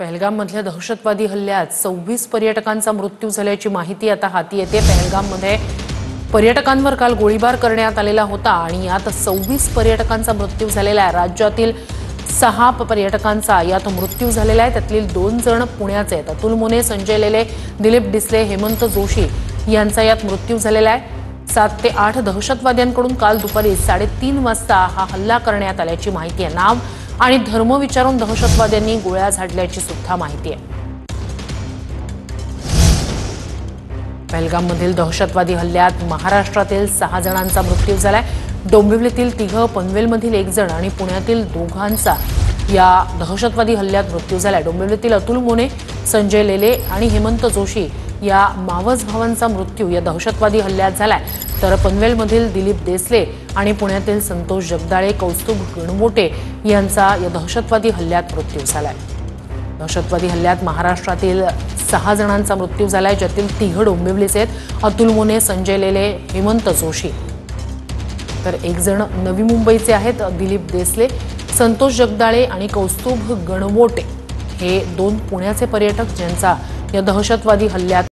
पहलगाममधल्या दहशतवादी हल्ल्यात 26 पर्यटकांचा मृत्यू झाल्याची माहिती आता हाती येते। पहलगाममध्ये पर्यटकांवर काल गोळीबार करण्यात आलेला होता आणि यात 26 पर्यटकांचा मृत्यू झालेला आहे। राज्यातील 6 पर्यटकांचा यात मृत्यू झालेला आहे। त्यातील 2 जण पुण्याचे आहेत। अतुल मोने, संजय लेले, दिलीप डिसले, हेमंत जोशी यांचा यात मृत्यू झालेला आहे। 7 ते 8 दहशतवाद्यांकडून काल दुपारी 3:30 वाजता हा हल्ला करण्यात आल्याची माहिती आहे। नाव आणि धर्म विचारून दहशतवाद्यांनी गोळ्या झाडल्याची सुद्धा माहिती आहे। पहलगाममधील दहशतवादी हल्ल्यात महाराष्ट्रातील 6 जणांचा मृत्यू झालाय। डोंबिवलीतील 3, पनवेलमधील 1 जण आणि पुण्यातील 2 या दहशतवादी हल्ल्यात मृत्यू झालाय। डोंबिवलीतील अतुल मोने, संजय लेले आणि हेमंत जोशी या मावस भावांचा मृत्यू या दहशतवादी हल्ल्यात झालाय। तर पनवेलमधील दिलीप देसले आणि पुण्यातील संतोष जगदाळे, कौस्तुभ गणमोटे यांचा या दहशतवादी हल्ल्यात मृत्यू झालाय। दहशतवादी हल्ल्यात महाराष्ट्रातील 6 जणांचा मृत्यू झालाय, ज्यातील 3 डोंबिवलीचे आहेत। अतुल मोने, संजय लेले, हेमंत जोशी। तर 1 जण नवी मुंबईचे आहेत, दिलीप देसले, संतोष जगदाळे आणि कौस्तुभ गणमोटे हे 2 पुण्याचे पर्यटक ज्यांचा या दहशतवादी हल्ल्यात